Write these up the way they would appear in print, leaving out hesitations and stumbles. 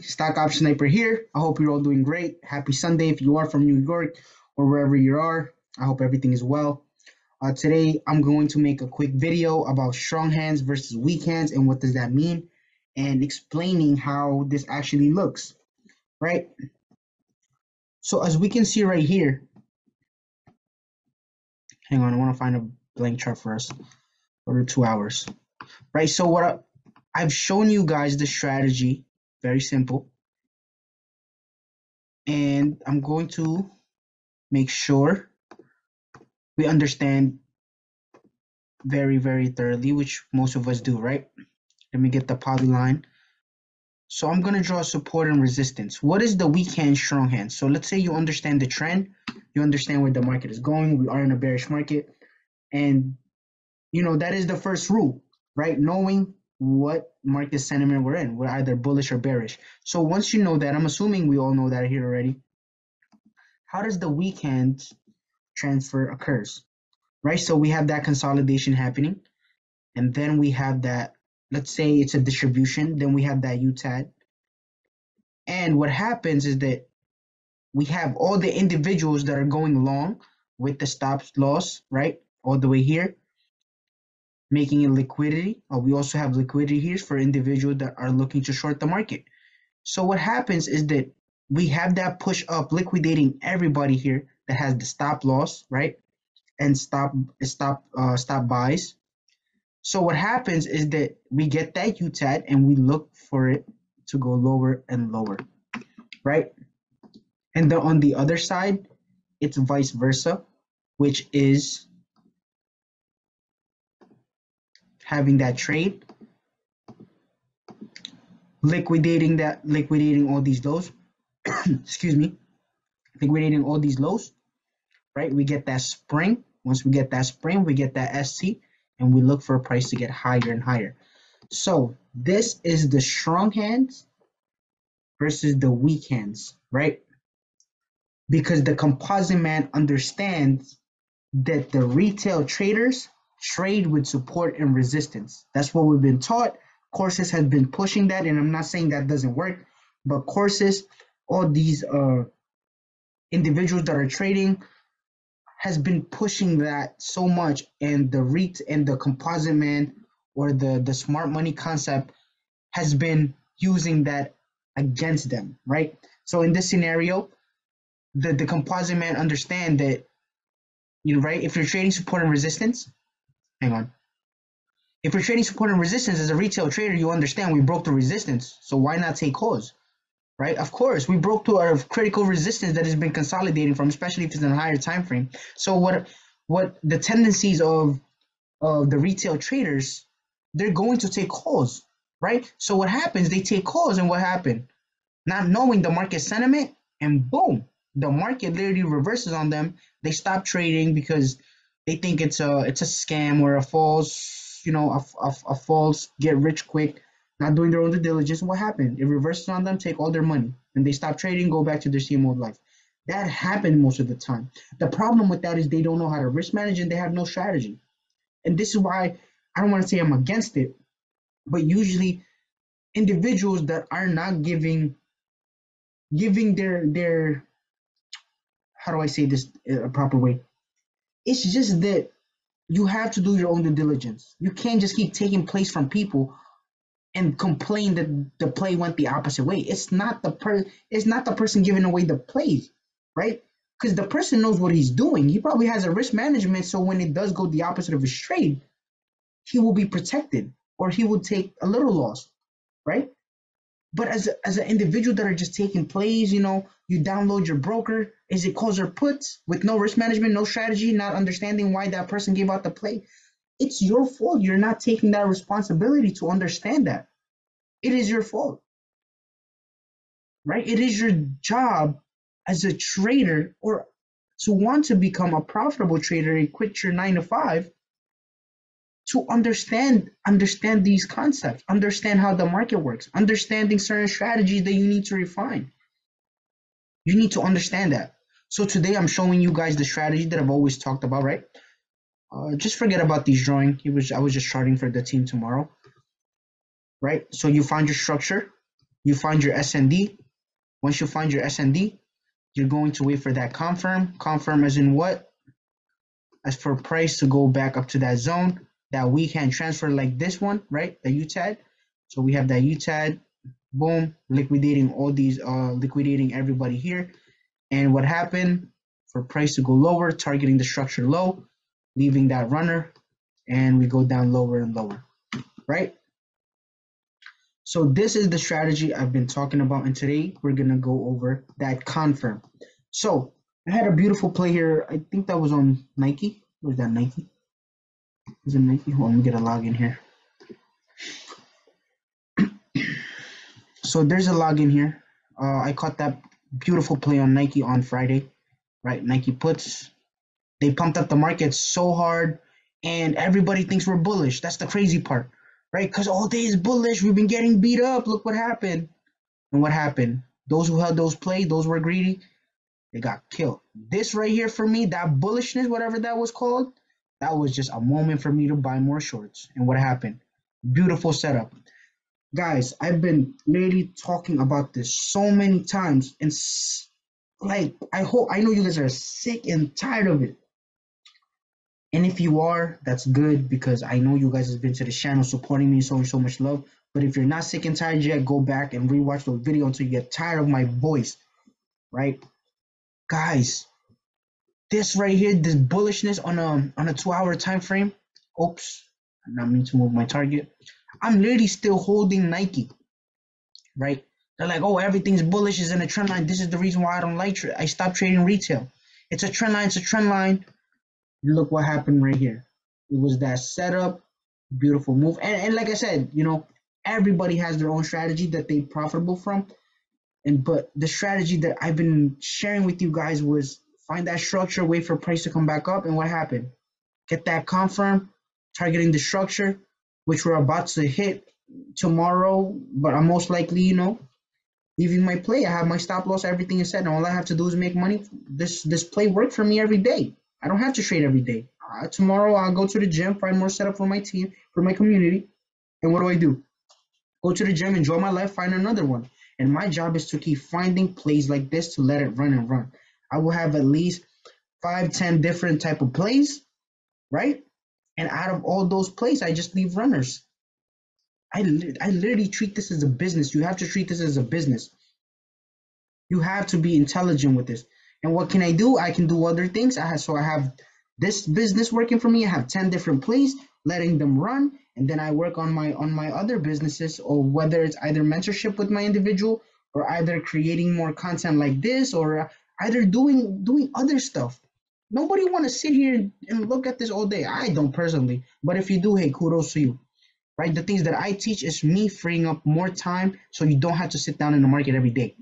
Stock Option Sniper here. I hope you're all doing great. Happy Sunday if you are from New York or wherever you are. I hope everything is well. Today I'm going to make a quick video about strong hands versus weak hands and what does that mean, and explaining how this actually looks, right? So as we can see right here, hang on, I want to find a blank chart first for 2 hours, right? So I've shown you guys the strategy, very simple, and I'm going to make sure we understand very, very thoroughly, which most of us do, right? Let me get the polyline. So I'm going to draw support and resistance. What is the weak hand, strong hand? So let's say you understand the trend, you understand where the market is going. We are in a bearish market, and that is the first rule, right? Knowing what market sentiment we're in. We're either bullish or bearish. So once you know that, I'm assuming we all know that here already. How does the weak hand transfer occurs, right? So we have that consolidation happening, and then we have that, let's say it's a distribution, then we have that UTAD. And what happens is that we have all the individuals that are going long with the stop loss, right? All the way here, making it liquidity. We also have liquidity here for individuals that are looking to short the market. So what happens is that we have that push up liquidating everybody here that has the stop loss, right? And stop buys. So what happens is that we get that UTAD and we look for it to go lower and lower, right? And then on the other side, it's vice versa, which is having that trade, liquidating all these lows, excuse me, liquidating all these lows, right? We get that spring. Once we get that spring, we get that SC, and we look for a price to get higher and higher. So this is the strong hands versus the weak hands, right? Because the composite man understands that the retail traders trade with support and resistance. That's what we've been taught. Courses has been pushing that, and I'm not saying that doesn't work, but courses, all these individuals that are trading has been pushing that so much, and the composite man or the smart money concept has been using that against them, right? So in this scenario, the composite man understand that, right, if you're trading support and resistance, hang on. If you're trading support and resistance as a retail trader, you understand we broke the resistance, so why not take calls, right? Of course, we broke to our critical resistance that has been consolidating from, especially if it's in a higher time frame. So what the tendencies of the retail traders, they're going to take calls, right? So what happens? They take calls, and what happened? Not knowing the market sentiment, and boom, the market literally reverses on them. They stop trading because they think it's a scam or a false, a false get rich quick, not doing their own due diligence. What happened? It reverses on them, take all their money, and they stop trading, go back to their same old life. That happened most of the time. The problem with that is they don't know how to risk manage, and they have no strategy. And this is why I don't want to say I'm against it, but usually individuals that are not giving their how do I say this a proper way? It's just that you have to do your own due diligence. You can't just keep taking plays from people and complain that the play went the opposite way. It's not the person giving away the plays, right? Because the person knows what he's doing. He probably has a risk management, so when it does go the opposite of his trade, he will be protected, or he will take a little loss, right? But as an individual that are just taking plays, you download your broker, is it calls or puts with no risk management, no strategy, not understanding why that person gave out the play. It's your fault. You're not taking that responsibility to understand that. It is your fault, right? It is your job as a trader, or to want to become a profitable trader and quit your 9 to 5, to understand these concepts, understand how the market works, understanding certain strategies that you need to refine. You need to understand that. So today I'm showing you guys the strategy that I've always talked about, right? Just forget about these drawing. I was just charting for the team tomorrow, right? So you find your structure, you find your SND. Once you find your SND, you're going to wait for that confirm. Confirm as in what? As for price to go back up to that zone that we can transfer like this one, right? The UTAD. So we have that UTAD, boom, liquidating all these, liquidating everybody here. And what happened? For price to go lower, targeting the structure low, leaving that runner, and we go down lower and lower, right? So this is the strategy I've been talking about, and today we're gonna go over that confirm. So I had a beautiful play here. I think that was on Nike. Was that Nike? Is it Nike? Hold on, let me get a login here. So there's a login here. I caught that beautiful play on Nike on Friday, right? Nike puts. They pumped up the market so hard, and everybody thinks we're bullish. That's the crazy part, right? Because all day is bullish. We've been getting beat up. Look what happened. And what happened? Those who held those plays, those were greedy, they got killed. This right here for me, that bullishness, whatever that was called, that was just a moment for me to buy more shorts. And what happened? Beautiful setup. Guys, I've been literally talking about this so many times, and like I know you guys are sick and tired of it. And if you are, that's good because I know you guys have been to the channel supporting me, showing so much love. But if you're not sick and tired yet, go back and rewatch the video until you get tired of my voice, right? Guys, this right here, this bullishness on a 2-hour time frame. Oops, I not mean to move my target. I'm literally still holding Nike, right? They're like, oh, everything's bullish is in a trend line. This is the reason why I don't like I stopped trading retail. It's a trend line. It's a trend line. Look what happened right here. It was that setup, beautiful move. And like I said, everybody has their own strategy that they profitable from. But the strategy that I've been sharing with you guys was find that structure, wait for price to come back up, and what happened? Get that confirm, targeting the structure, which we're about to hit tomorrow, but I'm most likely, leaving my play. I have my stop loss, everything is set, and all I have to do is make money. This play worked for me every day. I don't have to trade every day. Tomorrow I'll go to the gym, find more setup for my team, for my community, and what do? Go to the gym, enjoy my life, find another one. And my job is to keep finding plays like this to let it run and run. I will have at least 5, 10 different type of plays, right? And out of all those plays, I just leave runners. I literally treat this as a business. You have to treat this as a business. You have to be intelligent with this. And what can I do? I can do other things. I have this business working for me. I have 10 different plays, letting them run, and then I work on my other businesses, or whether it's either mentorship with my individual, or either creating more content like this, or either doing other stuff. Nobody want to sit here and look at this all day. I don't personally, but if you do, hey, kudos to you, right? The things that I teach is me freeing up more time so you don't have to sit down in the market every day.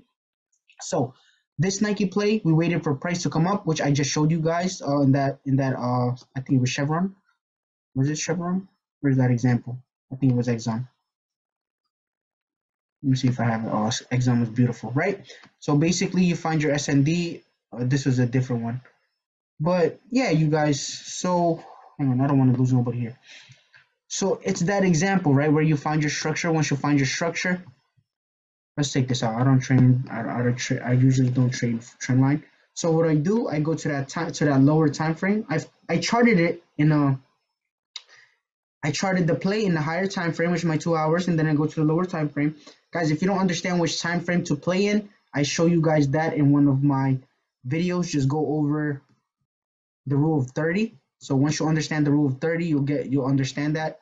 So this Nike play, we waited for price to come up, which I just showed you guys in that I think it was Chevron. Was it Chevron? Where's that example? I think it was Exxon. Let me see if I have it. Oh, Exxon was beautiful, right? So basically, you find your SND. This was a different one, but yeah, you guys. So hang on, I don't want to lose nobody here. So it's that example, right, where you find your structure. Once you find your structure, let's take this out. I don't trade. I usually don't trade trend line. So what I do, I go to that lower time frame. I charted it in a. I charted the play in the higher time frame, which is my 2 hours, and then I go to the lower time frame. Guys, if you don't understand which time frame to play in, I show you guys that in one of my videos. Just go over the rule of 30. So once you understand the rule of 30, you'll understand that.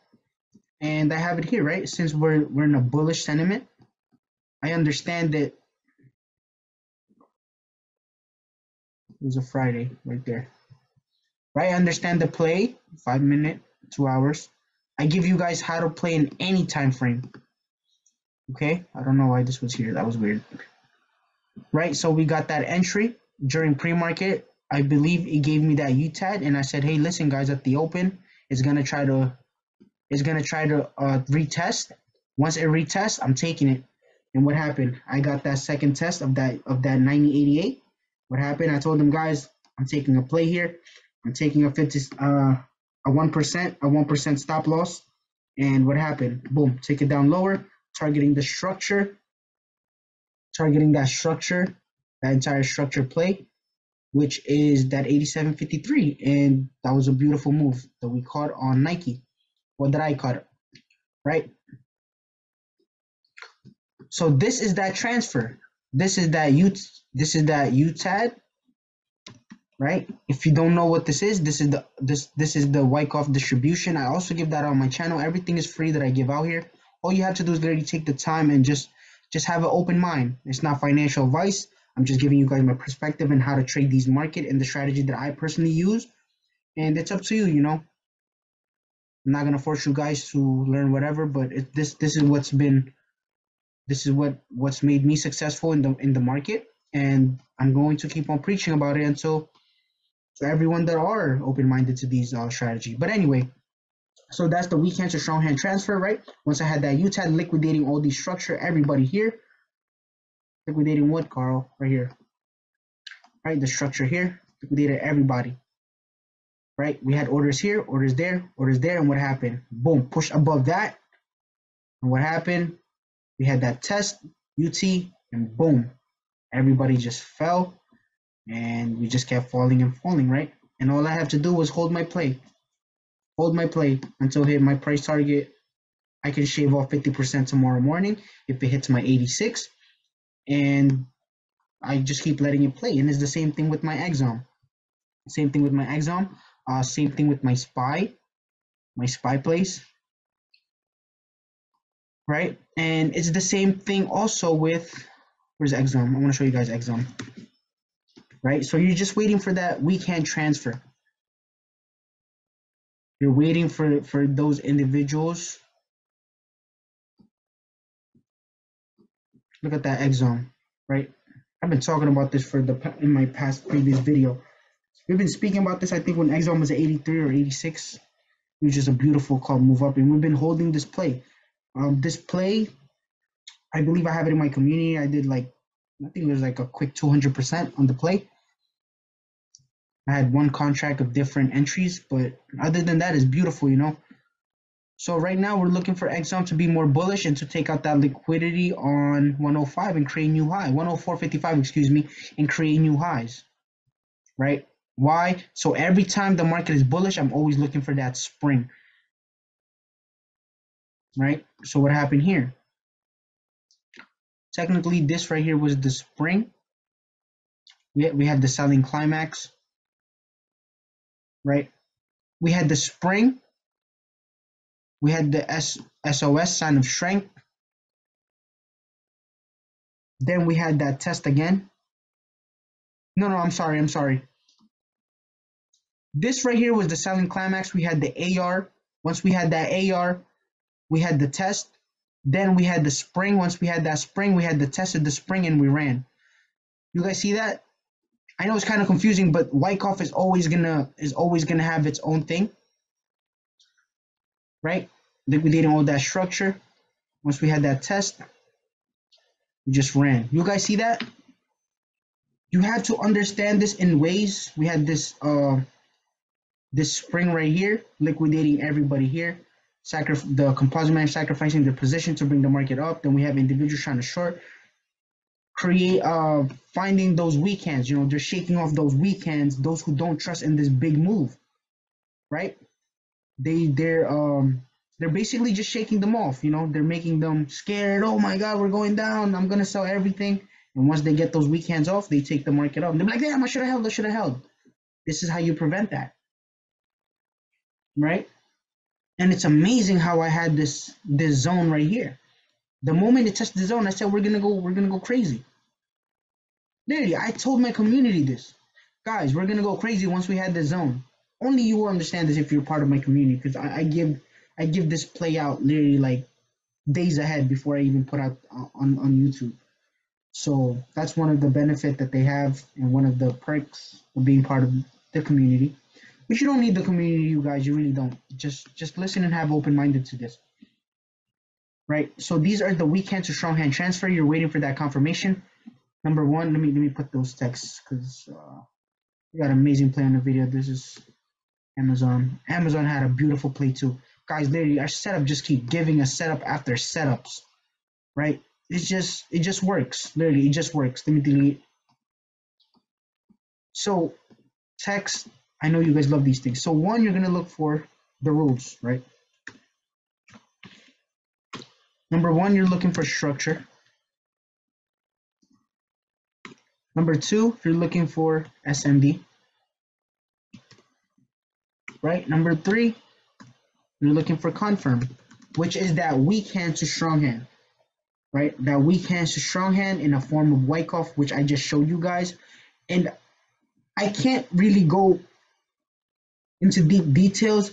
And I have it here, right? Since we're in a bullish sentiment, I understand that it was a Friday right there. Right? I understand the play, 5 minute, 2 hours. I give you guys how to play in any time frame. Okay? I don't know why this was here. That was weird. Right? So we got that entry during pre-market. I believe it gave me that UTAD, and I said, hey, listen, guys, at the open, it's gonna try to retest. Once it retests, I'm taking it. And what happened? I got that second test of that 9088. What happened? I told them, guys, I'm taking a play here. I'm taking a 1% stop loss. And what happened? Boom, take it down lower, targeting the structure. targeting that structure, that entire structure play, which is that 87.53, and that was a beautiful move that we caught on Nike. What did I caught? Right. So this is that transfer. This is that UTAD, right? If you don't know what this is, this is the Wyckoff distribution. I also give that on my channel. Everything is free that I give out here. All you have to do is literally take the time and just have an open mind. It's not financial advice. I'm just giving you guys my perspective and how to trade these market and the strategy that I personally use. And it's up to you, you know. I'm not gonna force you guys to learn whatever, but this is what's made me successful in the market, and I'm going to keep on preaching about it until for everyone that are open-minded to these strategy. But anyway, so that's the weak hand to strong hand transfer, right? Once I had that UTAD liquidating all these structure, everybody here, liquidating what, Carl? Right here, right? The structure here, liquidated everybody, right? We had orders here, orders there, and what happened? Boom, pushed above that, and what happened? We had that test, UT, and boom, everybody just fell, and we just kept falling and falling, right? And all I have to do was hold my play until I hit my price target. I can shave off 50% tomorrow morning if it hits my 86, and I just keep letting it play. And it's the same thing with my exom. Same thing with my exom. Same thing with my SPY place, right? And it's the same thing also with, where's exom? I want to show you guys exom, right? So you're just waiting for that weak hand transfer. You're waiting for those individuals. Look at that exom, right? I've been talking about this in my past previous video. We've been speaking about this, I think, when exom was at 83 or 86. It was just a beautiful call move up, and we've been holding this play. This play, I believe I have it in my community. I did like, I think it was like a quick 200% on the play. I had one contract of different entries, but other than that, it's beautiful, you know. So right now we're looking for exom to be more bullish and to take out that liquidity on 105 and create new high, 104.55, excuse me, and create new highs, right? Why? So every time the market is bullish, I'm always looking for that spring, right? So what happened here? Technically, this right here was the spring. We had the selling climax, right? We had the spring. We had the SOS, sign of strength. Then we had that test again. No, I'm sorry. This right here was the selling climax. We had the AR. Once we had that AR, we had the test. Then we had the spring. Once we had that spring, we had the test of the spring, and we ran. You guys see that? I know it's kind of confusing, but Wyckoff is always gonna have its own thing, right? Liquidating all that structure. Once we had that test, we just ran. You guys see that? You have to understand this in ways. We had this spring right here, liquidating everybody here. The composite man sacrificing their position to bring the market up. Then we have individuals trying to short. Finding those weak hands. You know, they're shaking off those weak hands, those who don't trust in this big move, right? They're basically just shaking them off. You know, they're making them scared. Oh my God, we're going down. I'm gonna sell everything. And once they get those weak hands off, they take the market up. They're like, damn, I should have held. I should have held. This is how you prevent that, right? And it's amazing how I had this zone right here. The moment it touched the zone, I said we're gonna go crazy. Literally, I told my community this, guys, we're gonna go crazy once we had the zone. Only you will understand this if you're part of my community, because I give this play out literally like days ahead before I even put out on YouTube. So that's one of the benefit that they have, and one of the perks of being part of the community. But you don't need the community, you guys. You really don't. Just listen and have open-minded to this, right? So these are the weak hand to strong hand transfer. You're waiting for that confirmation. Number one, let me put those texts, because we got an amazing play on the video. This is Amazon. Amazon had a beautiful play too, guys. Literally, our setup just keep giving us setup after setups, right? it just works. Literally, it just works. Let me delete. So text. I know you guys love these things. So one, you're gonna look for the rules, right? Number one, you're looking for structure. Number two, you're looking for SMD, right? Number three, you're looking for confirm, which is that weak hand to strong hand, right? That weak hand to strong hand in a form of Wyckoff, which I just showed you guys. And I can't really go into deep details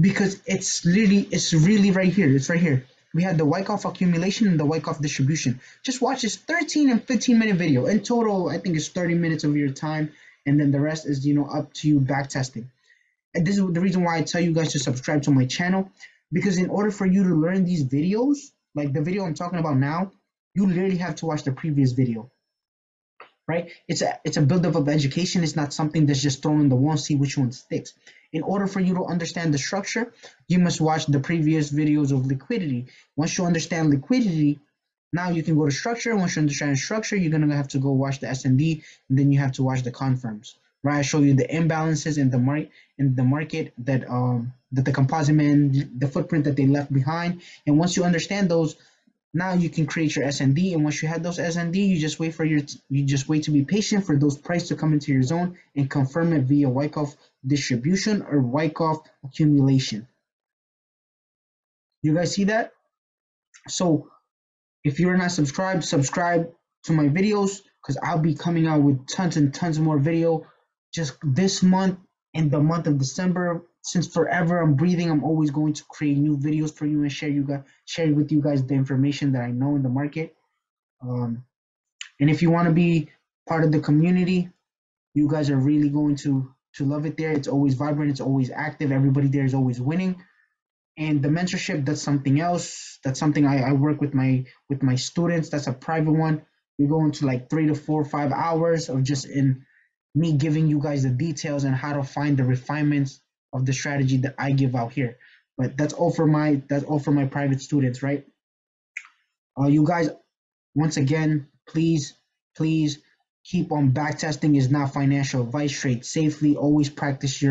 because it's really right here. It's right here. We have the Wyckoff accumulation and the Wyckoff distribution. Just watch this 13 and 15-minute video. In total, I think it's 30 minutes of your time, and then the rest is up to you back testing. And this is the reason why I tell you guys to subscribe to my channel, because in order for you to learn these videos, like the video I'm talking about now, you literally have to watch the previous video, right? It's a buildup of education. It's not something that's just thrown in the wall and see which one sticks. In order for you to understand the structure, you must watch the previous videos of liquidity. Once you understand liquidity, now you can go to structure. Once you understand structure, you're gonna have to go watch the S&D, and then you have to watch the confirms. Right, I show you the imbalances in the market that the composite man, the footprint that they left behind. And once you understand those, now you can create your S&D, and once you have those S&D, you just wait to be patient for those prices to come into your zone and confirm it via Wyckoff distribution or Wyckoff accumulation. You guys see that? So if you're not subscribed, subscribe to my videos because I'll be coming out with tons and tons more video just this month and the month of December. Since forever I'm breathing, I'm always going to create new videos for you and share with you guys the information that I know in the market. And if you want to be part of the community, you guys are really going to love it there. It's always vibrant, it's always active, everybody there is always winning. And the mentorship, that's something else. That's something I work with my students. That's a private one. We go into like 3 to 4 or 5 hours of just in me giving you guys the details and how to find the refinements of the strategy that I give out here. But that's all for my private students, right? You guys, once again, please keep on back testing. Is not financial advice. Trade safely. Always practice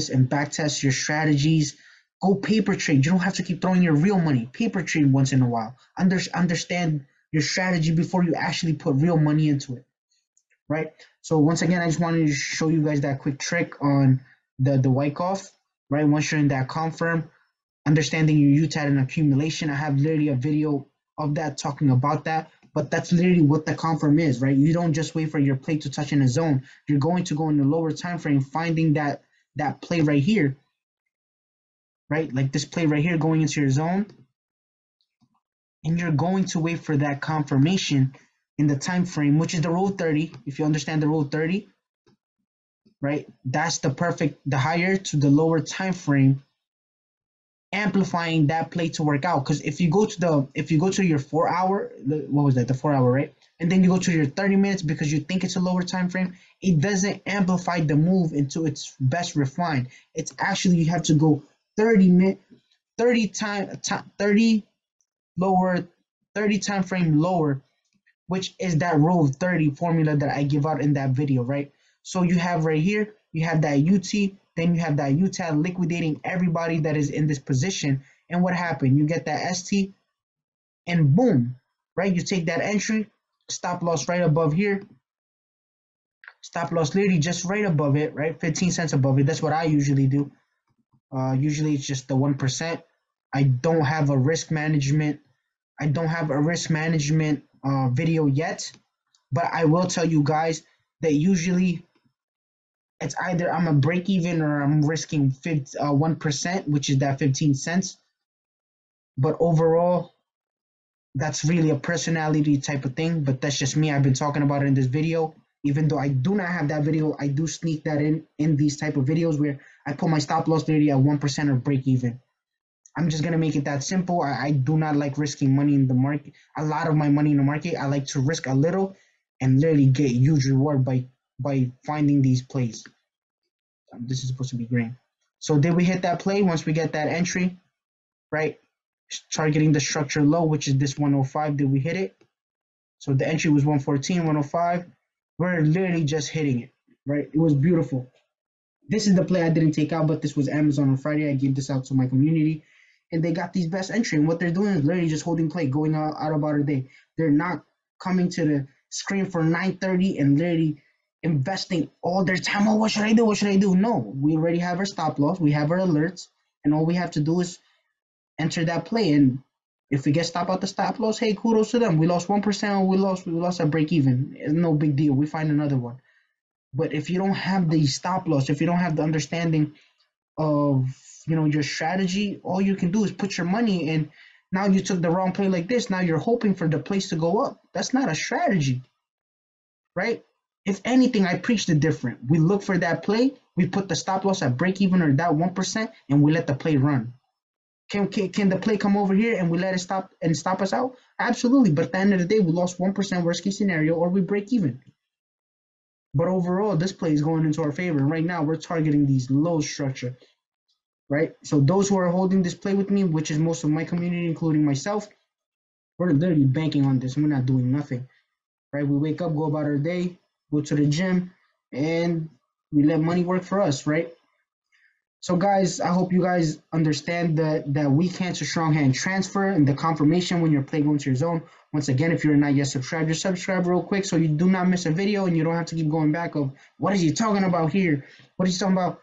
and back test your strategies. Go paper trade. You don't have to keep throwing your real money. Paper trade once in a while. Understand your strategy before you actually put real money into it, right? So once again, I just wanted to show you guys that quick trick on the Wyckoff, right? Once you're in that confirm, understanding your UTAD and accumulation. I have literally a video of that talking about that, but that's literally what the confirm is, right? You don't just wait for your play to touch in a zone. You're going to go in the lower time frame, finding that play right here, right? Like this play right here going into your zone, and you're going to wait for that confirmation in the time frame, which is the rule 30. If you understand the rule 30, right? That's the higher to the lower time frame, amplifying that play to work out. Because if you go to your 4 hour, what was that, the 4 hour, right? And then you go to your 30 minutes because you think it's a lower time frame, it doesn't amplify the move into its best refine. It's actually, you have to go 30 lower, 30 time frame lower, which is that rule of 30 formula that I give out in that video, right? So you have right here, you have that UT, then you have that UTAD liquidating everybody that is in this position. And what happened? You get that ST, and boom, right? You take that entry, stop loss right above here, stop loss literally just right above it, right? 15 cents above it. That's what I usually do. Usually it's just the 1%. I don't have a risk management. Video yet, but I will tell you guys that usually it's either I'm a break even or I'm risking 1%, which is that 15 cents. But overall, that's really a personality type of thing. But that's just me. I've been talking about it in this video. Even though I do not have that video, I do sneak that in these type of videos where I put my stop loss literally at 1% or break even. I'm just gonna make it that simple. I do not like risking money in the market. A lot of my money in the market, I like to risk a little and literally get huge reward by finding these plays. This is supposed to be green. So did we hit that play once we get that entry, right? targeting the structure low, which is this 105. Did we hit it? So the entry was 114, 105. We're literally just hitting it, right? It was beautiful. This is the play I didn't take out, but this was Amazon on Friday. I gave this out to my community, and they got these best entry. And what they're doing is literally just holding play, going out about a day. They're not coming to the screen for 9:30 and literally investing all their time. Oh, what should I do? What should I do? No, we already have our stop loss. We have our alerts, and all we have to do is enter that play. And if we get stopped at the stop loss, hey, kudos to them. We lost 1%. We lost a break even. It's no big deal. We find another one. But if you don't have the stop loss, if you don't have the understanding of your strategy, all you can do is put your money in. Now you took the wrong play like this. Now you're hoping for the place to go up. That's not a strategy, right? If anything, I preach the different. We look for that play. We put the stop loss at break even or that 1%, and we let the play run. Can the play come over here and we let it stop us out? Absolutely. But at the end of the day, we lost 1% worst case scenario, or we break even. But overall, this play is going into our favor. Right now, we're targeting these low structure, right? So those who are holding this play with me, which is most of my community, including myself, we're literally banking on this. We're not doing nothing, right? We wake up, go about our day, go to the gym, and we let money work for us, right? So guys, I hope you guys understand that weak hand to strong hand transfer and the confirmation when your play goes into your zone. Once again, if you're not yet subscribed, just subscribe real quick so you do not miss a video and you don't have to keep going back of what is he talking about here? What is he talking about?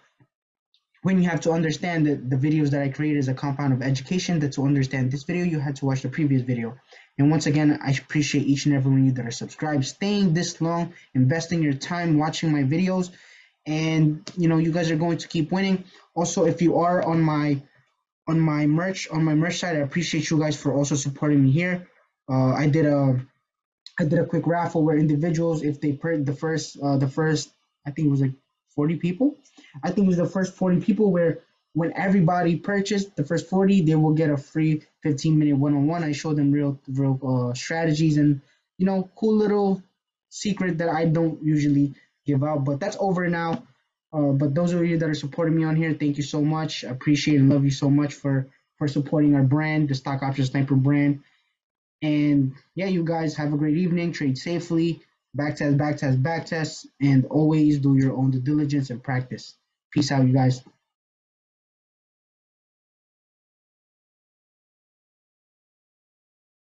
When you have to understand that the videos that I create is a compound of education, that to understand this video, you had to watch the previous video. And once again, I appreciate each and every one of you that are subscribed, staying this long, investing your time watching my videos, and you guys are going to keep winning. Also, if you are on my merch site, I appreciate you guys for also supporting me here. I did a quick raffle where individuals, if they per the first, I think it was like 40 people. I think it was the first 40 people where when everybody purchased the first 40, they will get a free 15-minute one-on-one. I show them real strategies and cool little secret that I don't usually give out. But that's over now. But those of you that are supporting me on here, thank you so much. I appreciate and love you so much for supporting our brand, the Stock Option Sniper brand. And yeah, you guys have a great evening. Trade safely. Back test, back test, back test. And always do your own due diligence and practice. Peace out, you guys.